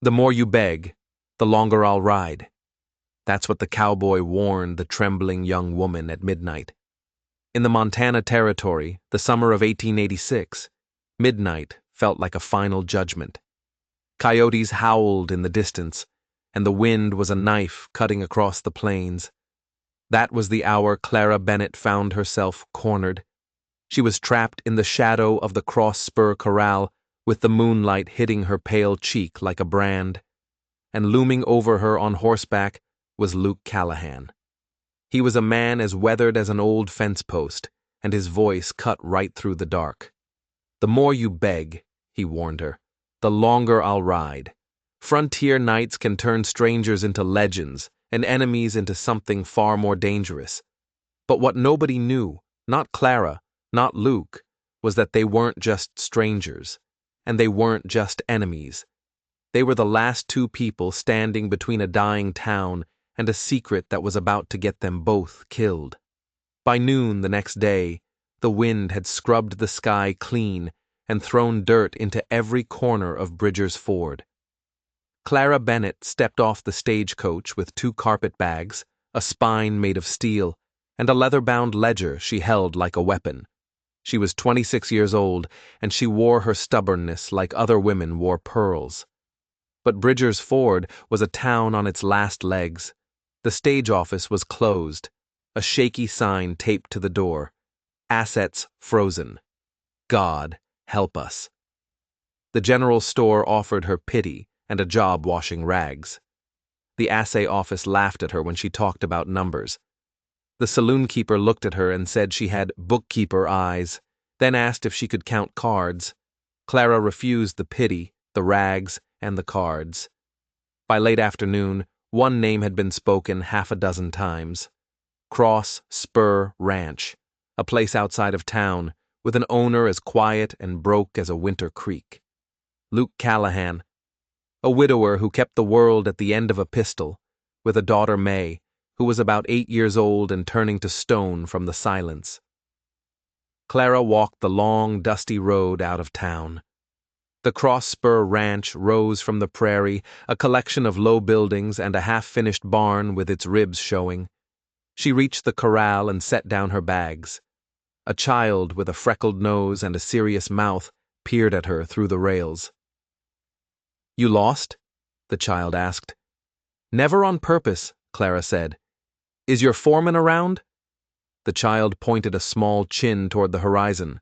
The more you beg, the longer I'll ride. That's what the cowboy warned the trembling young woman at midnight. In the Montana Territory, the summer of 1886, midnight felt like a final judgment. Coyotes howled in the distance, and the wind was a knife cutting across the plains. That was the hour Clara Bennett found herself cornered. She was trapped in the shadow of the cross spur corral, with the moonlight hitting her pale cheek like a brand. And looming over her on horseback was Luke Callahan. He was a man as weathered as an old fence post, and his voice cut right through the dark. The more you beg, he warned her, the longer I'll ride. Frontier nights can turn strangers into legends and enemies into something far more dangerous. But what nobody knew, not Clara, not Luke, was that they weren't just strangers, and they weren't just enemies. They were the last two people standing between a dying town and a secret that was about to get them both killed. By noon the next day, the wind had scrubbed the sky clean and thrown dirt into every corner of Bridger's Ford. Clara Bennett stepped off the stagecoach with 2 carpet bags, a spine made of steel, and a leather-bound ledger she held like a weapon. She was 26 years old, and she wore her stubbornness like other women wore pearls. But Bridger's Ford was a town on its last legs. The stage office was closed, a shaky sign taped to the door. Assets frozen. God help us. The general store offered her pity and a job washing rags. The assay office laughed at her when she talked about numbers. The saloon keeper looked at her and said she had bookkeeper eyes, then asked if she could count cards. Clara refused the pity, the rags, and the cards. By late afternoon, one name had been spoken 6 times. Cross Spur Ranch, a place outside of town, with an owner as quiet and broke as a winter creek. Luke Callahan, a widower who kept the world at the end of a pistol, with a daughter May, who was about 8 years old and turning to stone from the silence. Clara walked the long, dusty road out of town. The Cross Spur Ranch rose from the prairie, a collection of low buildings and a half-finished barn with its ribs showing. She reached the corral and set down her bags. A child with a freckled nose and a serious mouth peered at her through the rails. "You lost?" the child asked. "Never on purpose," Clara said. "Is your foreman around?" The child pointed a small chin toward the horizon.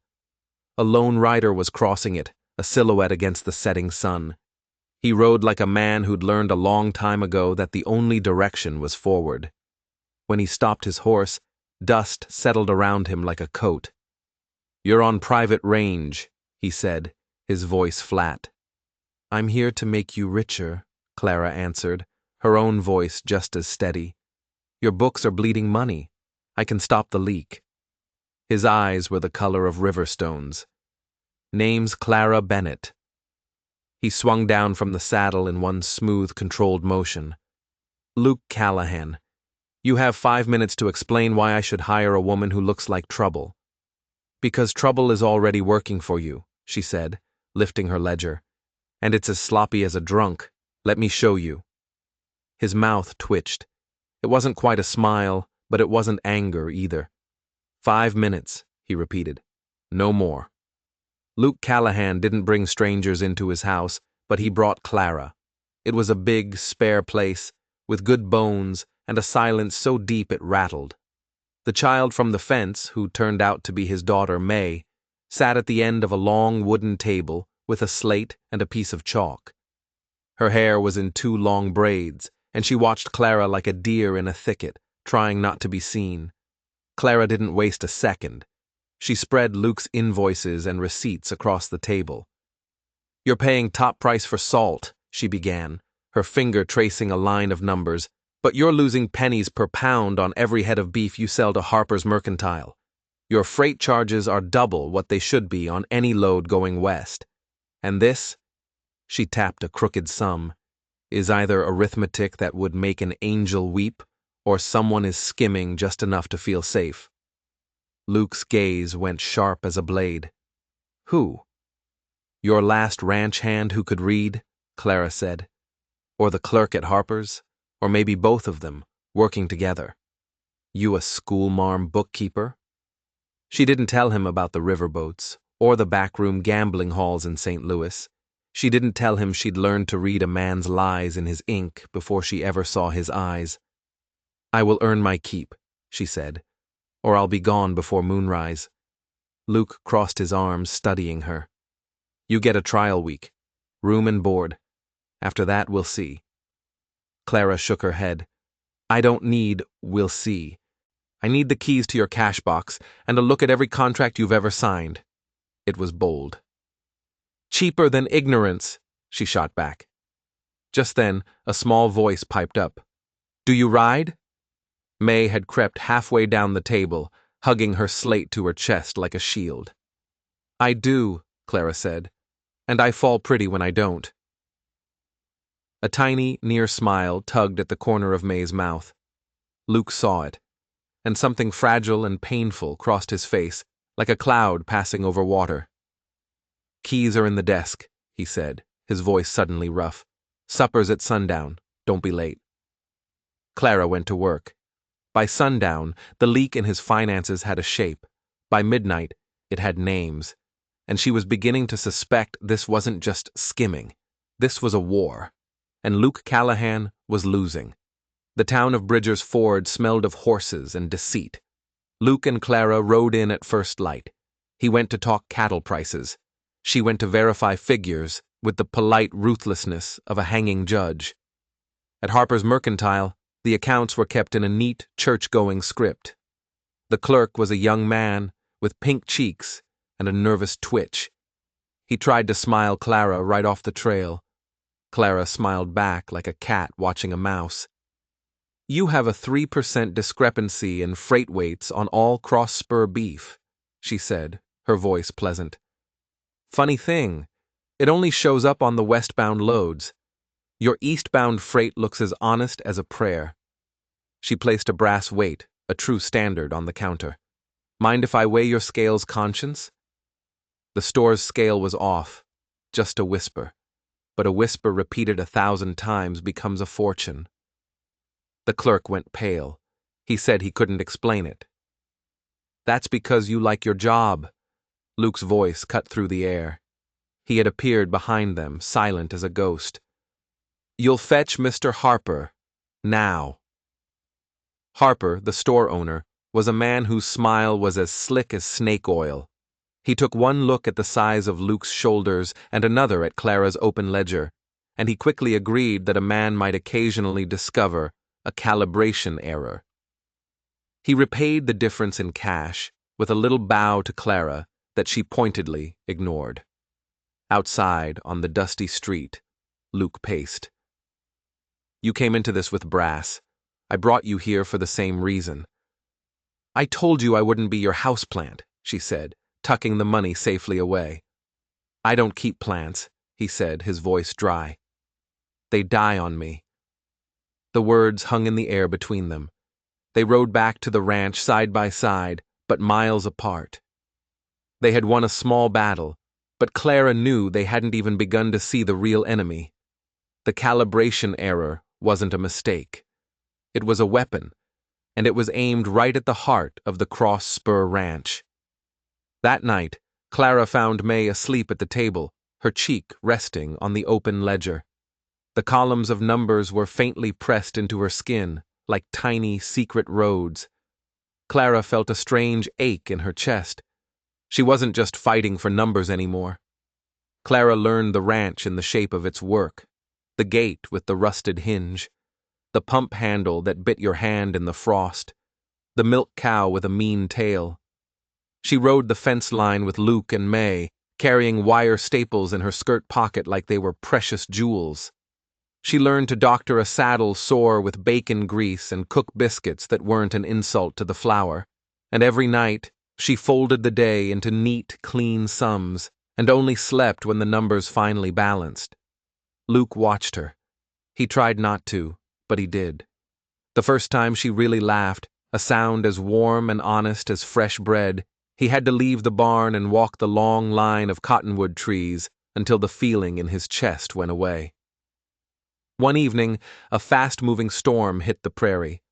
A lone rider was crossing it, a silhouette against the setting sun. He rode like a man who'd learned a long time ago that the only direction was forward. When he stopped his horse, dust settled around him like a coat. "You're on private range," he said, his voice flat. "I'm here to make you richer," Clara answered, her own voice just as steady. "Your books are bleeding money. I can stop the leak." His eyes were the color of river stones. "Name's Clara Bennett." He swung down from the saddle in one smooth, controlled motion. "Luke Callahan. You have 5 minutes to explain why I should hire a woman who looks like trouble." "Because trouble is already working for you," she said, lifting her ledger. "And it's as sloppy as a drunk. Let me show you." His mouth twitched. It wasn't quite a smile, but it wasn't anger either. 5 minutes, he repeated. No more. Luke Callahan didn't bring strangers into his house, but he brought Clara. It was a big, spare place, with good bones and a silence so deep it rattled. The child from the fence, who turned out to be his daughter May, sat at the end of a long wooden table with a slate and a piece of chalk. Her hair was in 2 long braids, and she watched Clara like a deer in a thicket, trying not to be seen. Clara didn't waste a second. She spread Luke's invoices and receipts across the table. "You're paying top price for salt," she began, her finger tracing a line of numbers, "but you're losing pennies per pound on every head of beef you sell to Harper's Mercantile. Your freight charges are double what they should be on any load going west. And this," she tapped a crooked sum, "is either arithmetic that would make an angel weep, or someone is skimming just enough to feel safe." Luke's gaze went sharp as a blade. "Who?" "Your last ranch hand who could read," Clara said. Or the clerk at Harper's? Or maybe both of them, working together. You a schoolmarm bookkeeper? She didn't tell him about the riverboats, or the backroom gambling halls in St. Louis. She didn't tell him she'd learned to read a man's lies in his ink before she ever saw his eyes. I will earn my keep, she said, or I'll be gone before moonrise. Luke crossed his arms, studying her. You get a trial week. Room and board. After that, we'll see. Clara shook her head. I don't need we'll see. I need the keys to your cash box and a look at every contract you've ever signed. It was bold. Cheaper than ignorance, she shot back. Just then, a small voice piped up. Do you ride? May had crept halfway down the table, hugging her slate to her chest like a shield. I do, Clara said, and I fall pretty when I don't. A tiny, near smile tugged at the corner of May's mouth. Luke saw it, and something fragile and painful crossed his face, like a cloud passing over water. Keys are in the desk, he said, his voice suddenly rough. Supper's at sundown. Don't be late. Clara went to work. By sundown, the leak in his finances had a shape. By midnight, it had names. And she was beginning to suspect this wasn't just skimming. This was a war. And Luke Callahan was losing. The town of Bridger's Ford smelled of horses and deceit. Luke and Clara rode in at first light. He went to talk cattle prices. She went to verify figures with the polite ruthlessness of a hanging judge. At Harper's Mercantile, the accounts were kept in a neat, church-going script. The clerk was a young man with pink cheeks and a nervous twitch. He tried to smile Clara right off the trail. Clara smiled back like a cat watching a mouse. You have a 3% discrepancy in freight weights on all cross-spur beef, she said, her voice pleasant. Funny thing, it only shows up on the westbound loads. Your eastbound freight looks as honest as a prayer. She placed a brass weight, a true standard, on the counter. Mind if I weigh your scale's conscience? The store's scale was off, just a whisper. But a whisper repeated 1,000 times becomes a fortune. The clerk went pale. He said he couldn't explain it. That's because you like your job. Luke's voice cut through the air. He had appeared behind them, silent as a ghost. You'll fetch Mr. Harper. Now. Harper, the store owner, was a man whose smile was as slick as snake oil. He took one look at the size of Luke's shoulders and another at Clara's open ledger, and he quickly agreed that a man might occasionally discover a calibration error. He repaid the difference in cash with a little bow to Clara that she pointedly ignored. Outside, on the dusty street, Luke paced. You came into this with brass. I brought you here for the same reason. I told you I wouldn't be your houseplant, she said, tucking the money safely away. I don't keep plants, he said, his voice dry. They die on me. The words hung in the air between them. They rode back to the ranch side by side, but miles apart. They had won a small battle, but Clara knew they hadn't even begun to see the real enemy. The calibration error wasn't a mistake. It was a weapon, and it was aimed right at the heart of the Cross Spur Ranch. That night, Clara found May asleep at the table, her cheek resting on the open ledger. The columns of numbers were faintly pressed into her skin, like tiny, secret roads. Clara felt a strange ache in her chest. She wasn't just fighting for numbers anymore. Clara learned the ranch in the shape of its work, the gate with the rusted hinge, the pump handle that bit your hand in the frost, the milk cow with a mean tail. She rode the fence line with Luke and May, carrying wire staples in her skirt pocket like they were precious jewels. She learned to doctor a saddle sore with bacon grease and cook biscuits that weren't an insult to the flour. And every night, she folded the day into neat, clean sums and only slept when the numbers finally balanced. Luke watched her. He tried not to, but he did. The first time she really laughed, a sound as warm and honest as fresh bread, he had to leave the barn and walk the long line of cottonwood trees until the feeling in his chest went away. One evening, a fast-moving storm hit the prairie.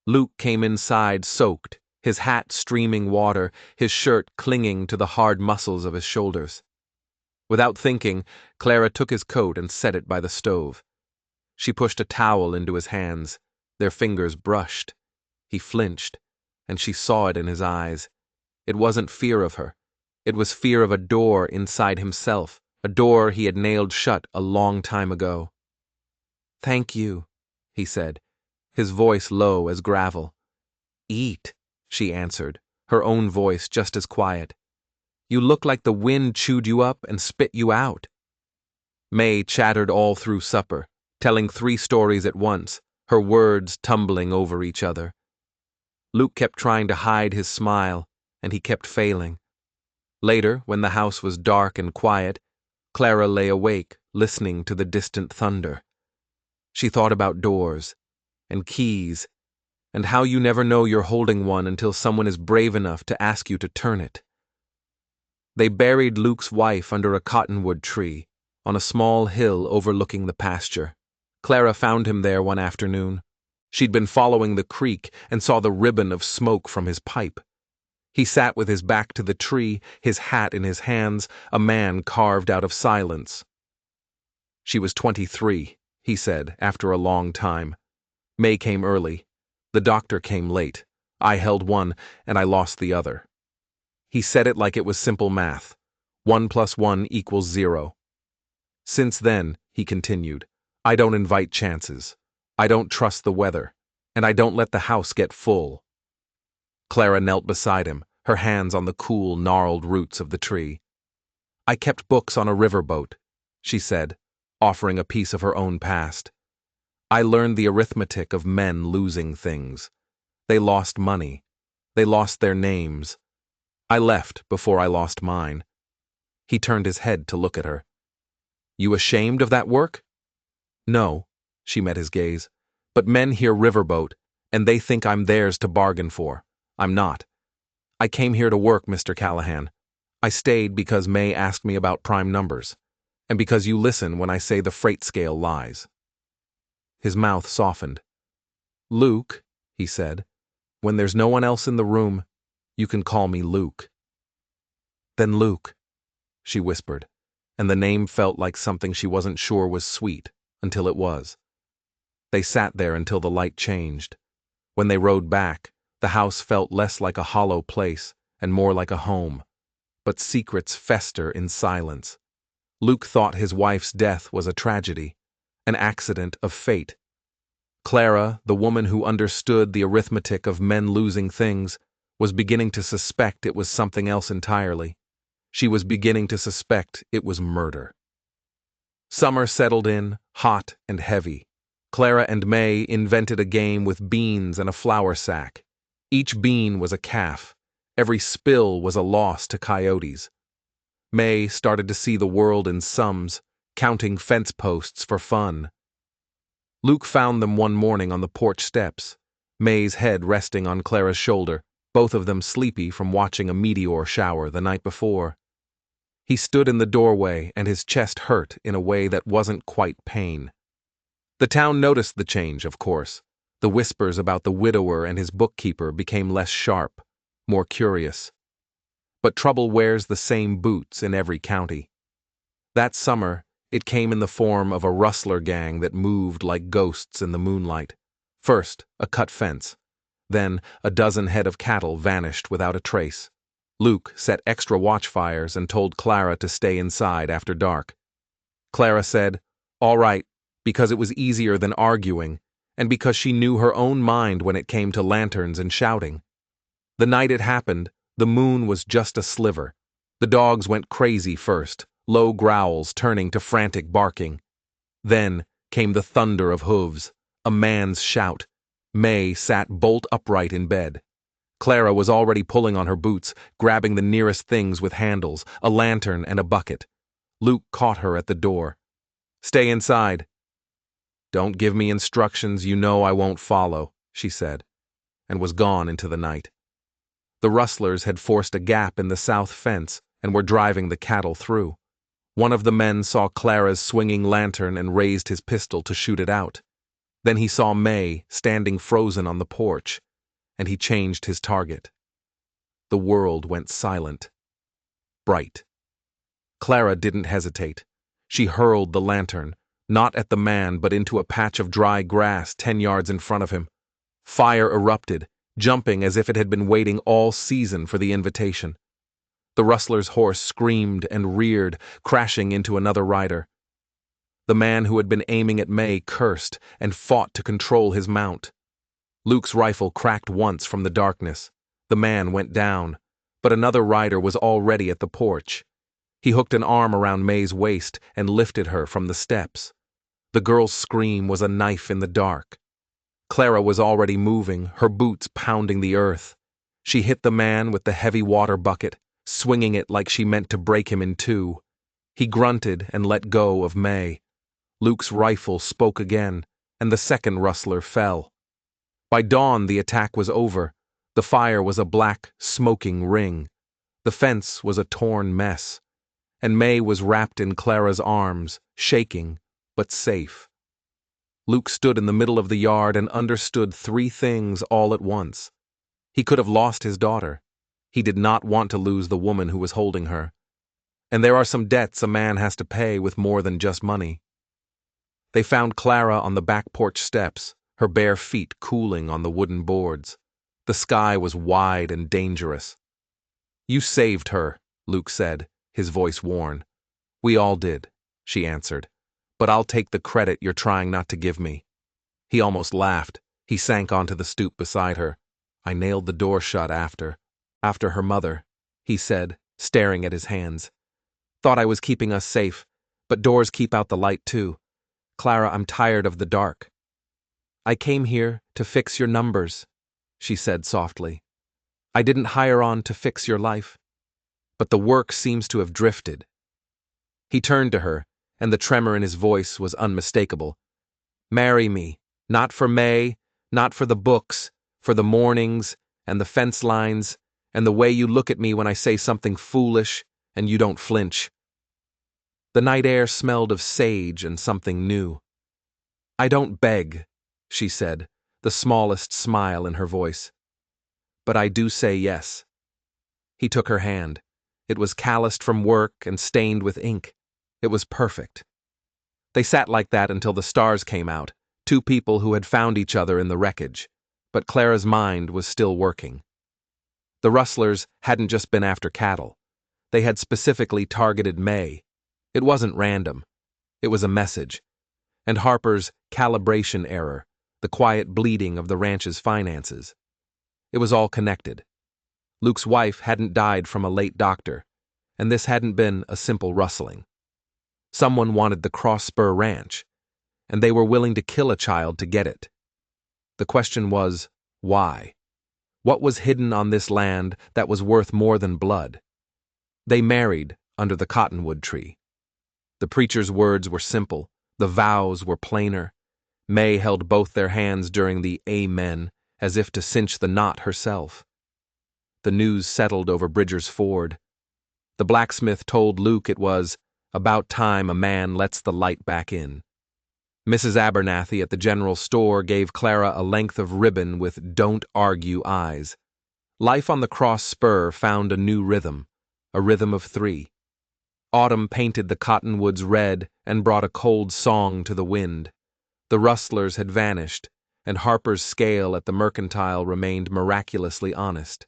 Luke came inside soaked, his hat streaming water, his shirt clinging to the hard muscles of his shoulders. Without thinking, Clara took his coat and set it by the stove. She pushed a towel into his hands. Their fingers brushed. He flinched, and she saw it in his eyes. It wasn't fear of her. It was fear of a door inside himself, a door he had nailed shut a long time ago. "Thank you," he said, his voice low as gravel. "Eat," she answered, her own voice just as quiet. "You look like the wind chewed you up and spit you out." May chattered all through supper, telling 3 stories at once, her words tumbling over each other. Luke kept trying to hide his smile, and he kept failing. Later, when the house was dark and quiet, Clara lay awake, listening to the distant thunder. She thought about doors, and keys, and how you never know you're holding one until someone is brave enough to ask you to turn it. They buried Luke's wife under a cottonwood tree, on a small hill overlooking the pasture. Clara found him there one afternoon. She'd been following the creek and saw the ribbon of smoke from his pipe. He sat with his back to the tree, his hat in his hands, a man carved out of silence. "She was 23, he said, after a long time. "May came early. The doctor came late. I held one, and I lost the other." He said it like it was simple math. 1 + 1 = 0. "Since then," he continued, "I don't invite chances. I don't trust the weather, and I don't let the house get full." Clara knelt beside him, her hands on the cool, gnarled roots of the tree. "I kept books on a riverboat," she said, offering a piece of her own past. "I learned the arithmetic of men losing things. They lost money. They lost their names. I left before I lost mine." He turned his head to look at her. "You ashamed of that work?" "No," she met his gaze. "But men hear riverboat, and they think I'm theirs to bargain for. I'm not. I came here to work, Mr. Callahan. I stayed because May asked me about prime numbers, and because you listen when I say the freight scale lies." His mouth softened. "Luke," he said, "when there's no one else in the room, you can call me Luke." "Then Luke," she whispered, and the name felt like something she wasn't sure was sweet, until it was. They sat there until the light changed. When they rode back, the house felt less like a hollow place and more like a home. But secrets fester in silence. Luke thought his wife's death was a tragedy, an accident of fate. Clara, the woman who understood the arithmetic of men losing things, was beginning to suspect it was something else entirely. She was beginning to suspect it was murder. Summer settled in, hot and heavy. Clara and May invented a game with beans and a flour sack. Each bean was a calf. Every spill was a loss to coyotes. May started to see the world in sums, counting fence posts for fun. Luke found them one morning on the porch steps, May's head resting on Clara's shoulder, both of them sleepy from watching a meteor shower the night before. He stood in the doorway and his chest hurt in a way that wasn't quite pain. The town noticed the change, of course. The whispers about the widower and his bookkeeper became less sharp, more curious. But trouble wears the same boots in every county. That summer, it came in the form of a rustler gang that moved like ghosts in the moonlight. First, a cut fence. Then, a dozen head of cattle vanished without a trace. Luke set extra watchfires and told Clara to stay inside after dark. Clara said, "All right," because it was easier than arguing, and because she knew her own mind when it came to lanterns and shouting. The night it happened, the moon was just a sliver. The dogs went crazy first, low growls turning to frantic barking. Then came the thunder of hooves, a man's shout. May sat bolt upright in bed. Clara was already pulling on her boots, grabbing the nearest things with handles, a lantern and a bucket. Luke caught her at the door. "Stay inside." "Don't give me instructions you know I won't follow," she said, and was gone into the night. The rustlers had forced a gap in the south fence and were driving the cattle through. One of the men saw Clara's swinging lantern and raised his pistol to shoot it out. Then he saw May standing frozen on the porch, and he changed his target. The world went silent. Bright. Clara didn't hesitate. She hurled the lantern, not at the man but into a patch of dry grass 10 yards in front of him. Fire erupted, jumping as if it had been waiting all season for the invitation. The rustler's horse screamed and reared, crashing into another rider. The man who had been aiming at May cursed and fought to control his mount. Luke's rifle cracked once from the darkness. The man went down, but another rider was already at the porch. He hooked an arm around May's waist and lifted her from the steps. The girl's scream was a knife in the dark. Clara was already moving, her boots pounding the earth. She hit the man with the heavy water bucket, swinging it like she meant to break him in two. He grunted and let go of May. Luke's rifle spoke again, and the second rustler fell. By dawn, the attack was over. The fire was a black, smoking ring. The fence was a torn mess. And May was wrapped in Clara's arms, shaking, but safe. Luke stood in the middle of the yard and understood 3 things all at once. He could have lost his daughter. He did not want to lose the woman who was holding her. And there are some debts a man has to pay with more than just money. They found Clara on the back porch steps, her bare feet cooling on the wooden boards. The sky was wide and dangerous. "You saved her," Luke said, his voice worn. "We all did," she answered. "But I'll take the credit you're trying not to give me." He almost laughed. He sank onto the stoop beside her. "I nailed the door shut after her mother," he said, staring at his hands. "Thought I was keeping us safe, but doors keep out the light too. Clara, I'm tired of the dark." "I came here to fix your numbers," she said softly. "I didn't hire on to fix your life. But the work seems to have drifted." He turned to her, and the tremor in his voice was unmistakable. "Marry me, not for May, not for the books, for the mornings, and the fence lines, and the way you look at me when I say something foolish, and you don't flinch." The night air smelled of sage and something new. "I don't beg," she said, the smallest smile in her voice. "But I do say yes." He took her hand. It was calloused from work and stained with ink. It was perfect. They sat like that until the stars came out, 2 people who had found each other in the wreckage. But Clara's mind was still working. The rustlers hadn't just been after cattle. They had specifically targeted May. It wasn't random. It was a message. And Harper's calibration error, the quiet bleeding of the ranch's finances. It was all connected. Luke's wife hadn't died from a late doctor, and this hadn't been a simple rustling. Someone wanted the Cross Spur Ranch, and they were willing to kill a child to get it. The question was, why? What was hidden on this land that was worth more than blood? They married under the cottonwood tree. The preacher's words were simple, the vows were plainer. May held both their hands during the Amen, as if to cinch the knot herself. The news settled over Bridger's Ford. The blacksmith told Luke it was about time a man lets the light back in. Mrs. Abernathy at the general store gave Clara a length of ribbon with "Don't Argue" eyes. Life on the Cross Spur found a new rhythm, a rhythm of 3. Autumn painted the cottonwoods red and brought a cold song to the wind. The rustlers had vanished, and Harper's scale at the mercantile remained miraculously honest.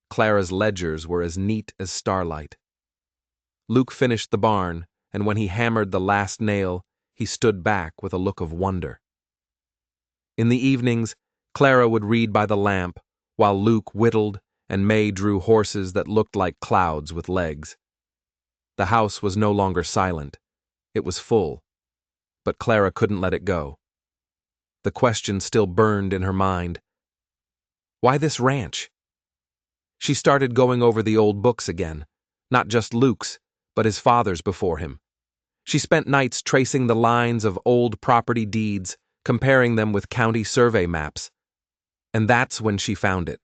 Clara's ledgers were as neat as starlight. Luke finished the barn, and when he hammered the last nail, he stood back with a look of wonder. In the evenings, Clara would read by the lamp, while Luke whittled and May drew horses that looked like clouds with legs. The house was no longer silent. It was full. But Clara couldn't let it go. The question still burned in her mind. Why this ranch? She started going over the old books again, not just Luke's, but his father's before him. She spent nights tracing the lines of old property deeds, comparing them with county survey maps. And that's when she found it.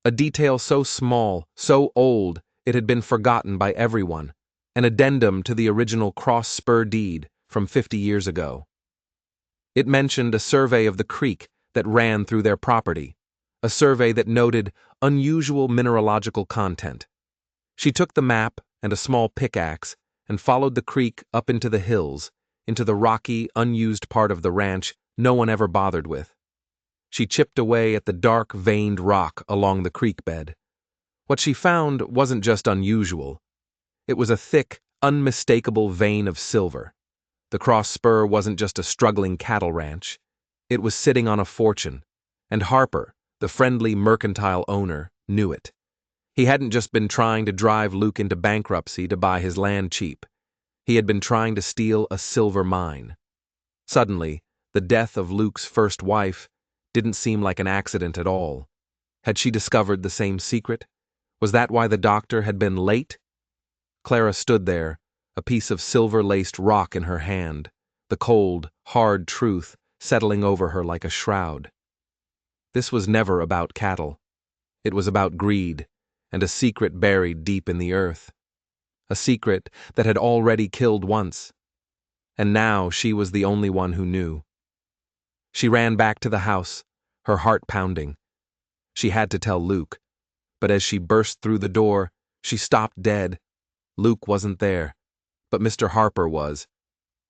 A detail so small, so old, it had been forgotten by everyone. an addendum to the original cross-spur deed from 50 years ago. It mentioned a survey of the creek that ran through their property, a survey that noted unusual mineralogical content. She took the map and a small pickaxe and followed the creek up into the hills, into the rocky, unused part of the ranch no one ever bothered with. She chipped away at the dark, veined rock along the creek bed. What she found wasn't just unusual. It was a thick, unmistakable vein of silver. The cross spur wasn't just a struggling cattle ranch. It was sitting on a fortune, and Harper, the friendly mercantile owner, knew it. He hadn't just been trying to drive Luke into bankruptcy to buy his land cheap. He had been trying to steal a silver mine. Suddenly, the death of Luke's first wife didn't seem like an accident at all. Had she discovered the same secret? Was that why the doctor had been late? Clara stood there, a piece of silver-laced rock in her hand, the cold, hard truth settling over her like a shroud. This was never about cattle. It was about greed, and a secret buried deep in the earth. A secret that had already killed once. And now she was the only one who knew. She ran back to the house, her heart pounding. She had to tell Luke, but as she burst through the door, she stopped dead. Luke wasn't there, but Mr. Harper was.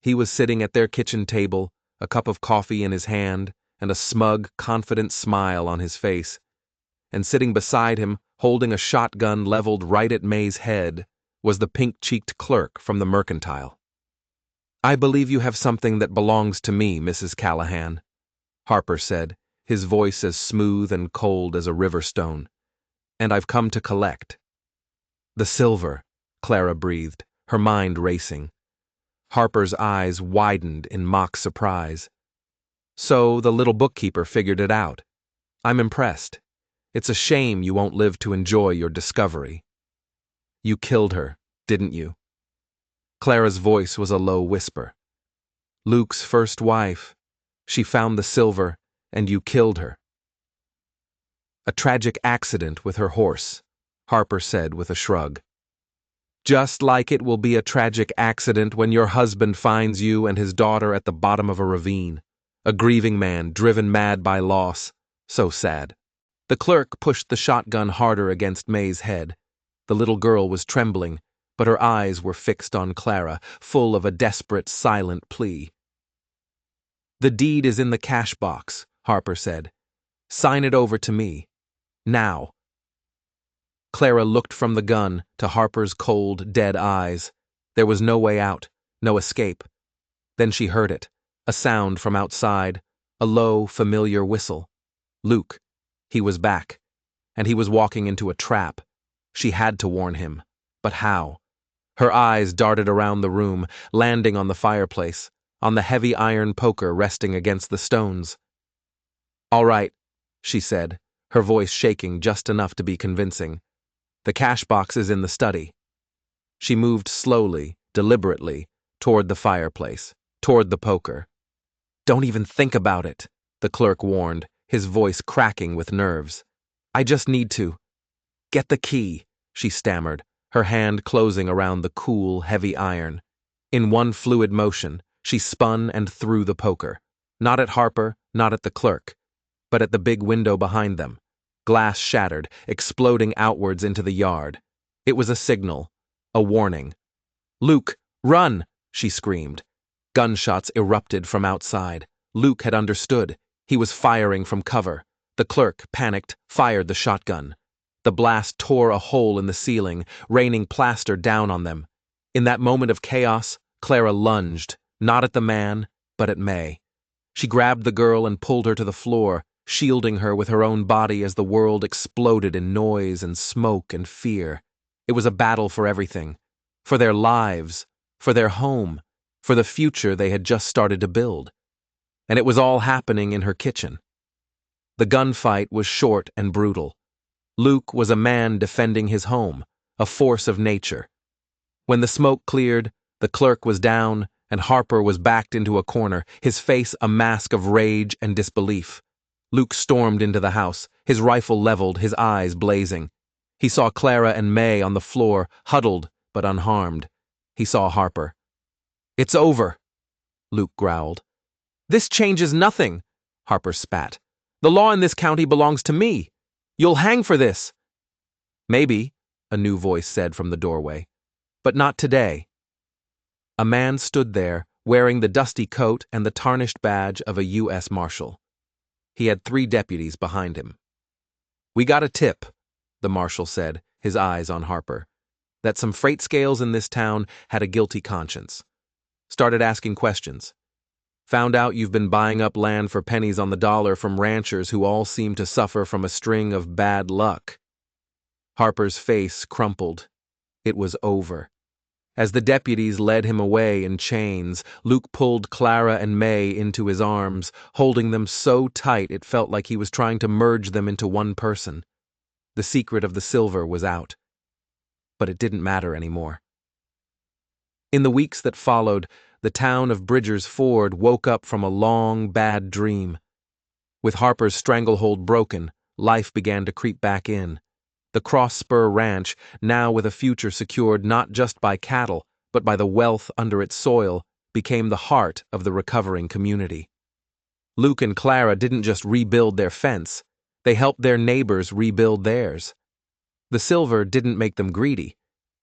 He was sitting at their kitchen table, a cup of coffee in his hand, and a smug, confident smile on his face. And sitting beside him, holding a shotgun leveled right at May's head, was the pink-cheeked clerk from the mercantile. "I believe you have something that belongs to me, Mrs. Callahan," Harper said, his voice as smooth and cold as a river stone. "And I've come to collect." "The silver," Clara breathed, her mind racing. Harper's eyes widened in mock surprise. "So the little bookkeeper figured it out. I'm impressed. It's a shame you won't live to enjoy your discovery. You killed her, didn't you?" Clara's voice was a low whisper. "Luke's first wife. She found the silver, and you killed her." "A tragic accident with her horse," Harper said with a shrug. "Just like it will be a tragic accident when your husband finds you and his daughter at the bottom of a ravine. A grieving man driven mad by loss. So sad." The clerk pushed the shotgun harder against May's head. The little girl was trembling, but her eyes were fixed on Clara, full of a desperate, silent plea. "The deed is in the cash box," Harper said. "Sign it over to me. Now." Clara looked from the gun to Harper's cold, dead eyes. There was no way out, no escape. Then she heard it, a sound from outside, a low, familiar whistle. Luke. He was back, and he was walking into a trap. She had to warn him, but how? Her eyes darted around the room, landing on the fireplace, on the heavy iron poker resting against the stones. "All right," she said, her voice shaking just enough to be convincing. "The cash box is in the study." She moved slowly, deliberately, toward the fireplace, toward the poker. "Don't even think about it," the clerk warned, his voice cracking with nerves. "I just need to get the key," she stammered, her hand closing around the cool, heavy iron. In one fluid motion, she spun and threw the poker, not at Harper, not at the clerk, but at the big window behind them. Glass shattered, exploding outwards into the yard. It was a signal, a warning. "Luke, run!" she screamed. Gunshots erupted from outside. Luke had understood. He was firing from cover. The clerk, panicked, fired the shotgun. The blast tore a hole in the ceiling, raining plaster down on them. In that moment of chaos, Clara lunged, not at the man, but at May. She grabbed the girl and pulled her to the floor, shielding her with her own body as the world exploded in noise and smoke and fear. It was a battle for everything. For their lives, for their home, for the future they had just started to build. And it was all happening in her kitchen. The gunfight was short and brutal. Luke was a man defending his home, a force of nature. When the smoke cleared, the clerk was down, and Harper was backed into a corner, his face a mask of rage and disbelief. Luke stormed into the house, his rifle leveled, his eyes blazing. He saw Clara and May on the floor, huddled but unharmed. He saw Harper. "It's over," Luke growled. "This changes nothing," Harper spat. "The law in this county belongs to me. You'll hang for this." "Maybe," a new voice said from the doorway. "But not today." A man stood there, wearing the dusty coat and the tarnished badge of a U.S. Marshal. He had 3 deputies behind him. "We got a tip," the Marshal said, his eyes on Harper, "that some freight scales in this town had a guilty conscience. Started asking questions. Found out you've been buying up land for pennies on the dollar from ranchers who all seem to suffer from a string of bad luck." Harper's face crumpled. It was over. As the deputies led him away in chains, Luke pulled Clara and May into his arms, holding them so tight it felt like he was trying to merge them into one person. The secret of the silver was out. But it didn't matter anymore. In the weeks that followed, the town of Bridger's Ford woke up from a long, bad dream. With Harper's stranglehold broken, life began to creep back in. The Cross Spur Ranch, now with a future secured not just by cattle, but by the wealth under its soil, became the heart of the recovering community. Luke and Clara didn't just rebuild their fence, they helped their neighbors rebuild theirs. The silver didn't make them greedy,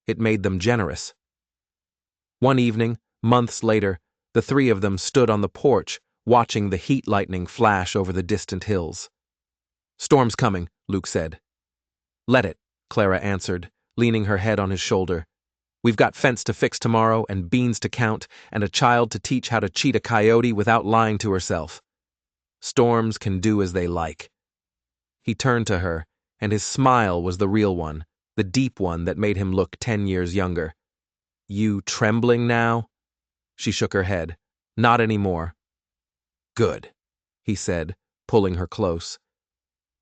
it made them generous. One evening, months later, the 3 of them stood on the porch, watching the heat lightning flash over the distant hills. "Storm's coming," Luke said. "Let it," Clara answered, leaning her head on his shoulder. "We've got fence to fix tomorrow, and beans to count, and a child to teach how to cheat a coyote without lying to herself. Storms can do as they like." He turned to her, and his smile was the real one, the deep one that made him look 10 years younger. "You trembling now?" She shook her head. "Not anymore." "Good," he said, pulling her close.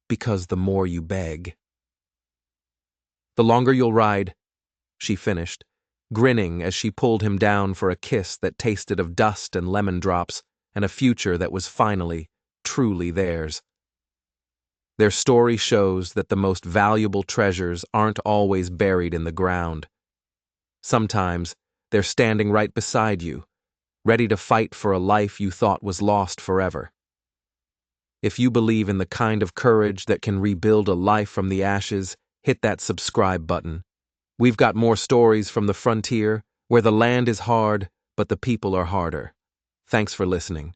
"Because the more you beg." "The longer you'll ride," she finished, grinning as she pulled him down for a kiss that tasted of dust and lemon drops, and a future that was finally, truly theirs. Their story shows that the most valuable treasures aren't always buried in the ground. Sometimes they're standing right beside you, ready to fight for a life you thought was lost forever. If you believe in the kind of courage that can rebuild a life from the ashes, hit that subscribe button. We've got more stories from the frontier, where the land is hard, but the people are harder. Thanks for listening.